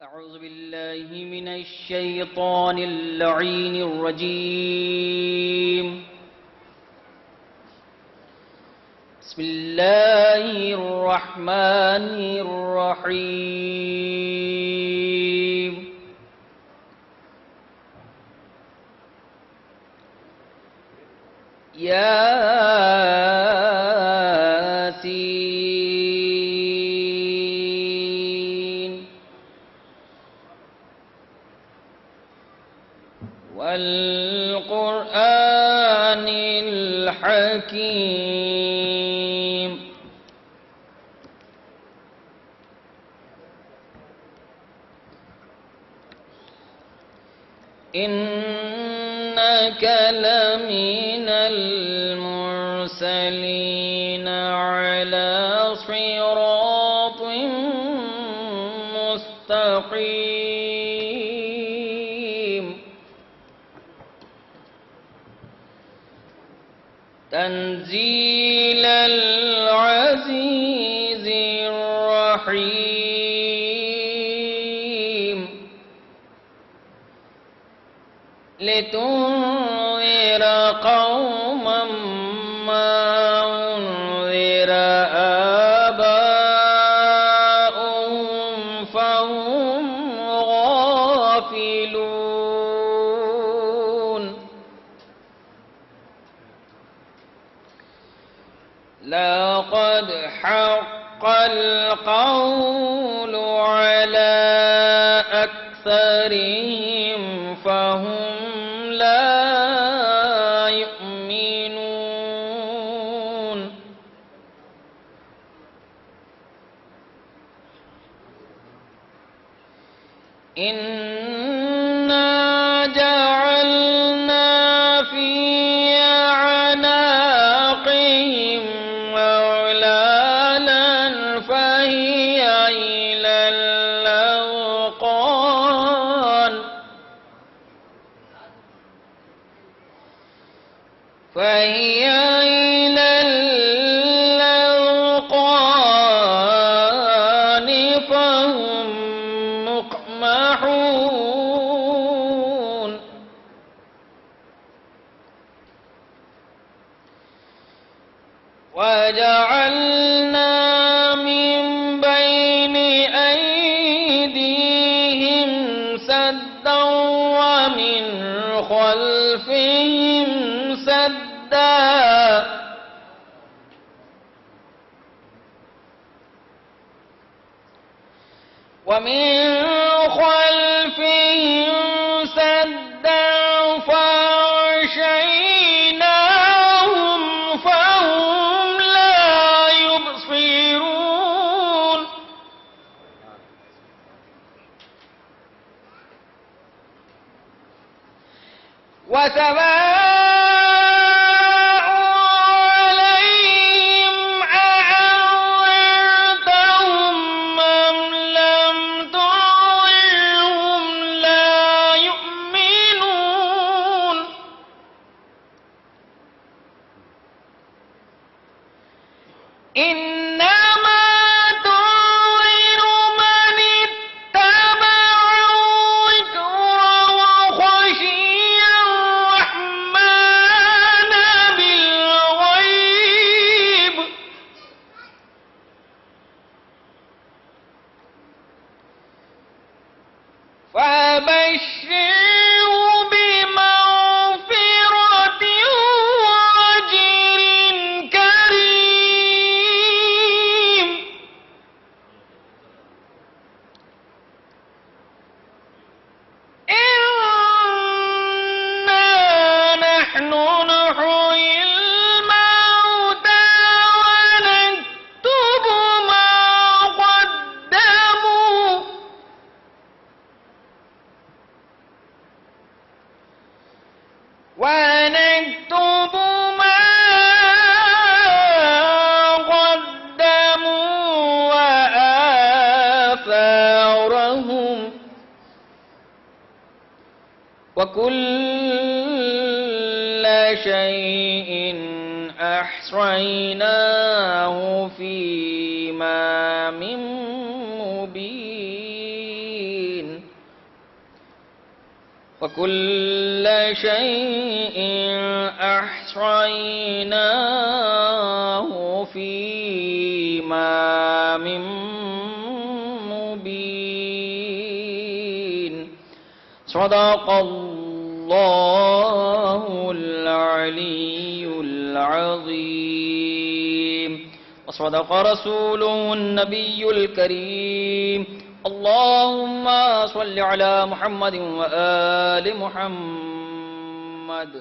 أعوذ بالله من الشيطان اللعين الرجيم. بسم الله الرحمن الرحيم. ياسين والقرآن الحكيم إنك لمن المرسلين على صراط مستقيم تنزيل العزيز الرحيم لتنذر قوما ما أنذر آباؤهم فهم غافلون لقد حق القول على أكثرهم فهم لا يؤمنون إنا جعلنا في أعناقهم أغلالا فهي إلى الأذقان فهم مقمحون وجعلنا من بين أيديهم سدا ومن خلفهم سدا فأغشيناهم فهم لا يبصرون وسواء عليهم أأنذرتهم أم لم تنذرهم لا يؤمنون إنما تنذر من اتبع الذكر وخشي الرحمن بالغيب فبشره بمغفرة وأجر كريم إنا نحن نحيي الموتى ونكتب ما قدموا وآثارهم وكل شيء أحصيناه في إمام مبين وكل شيء أحصيناه في إمام مبين. صدق الله العلي العظيم وصدق رسوله النبي الكريم. اللهم صل على محمد وآل محمد.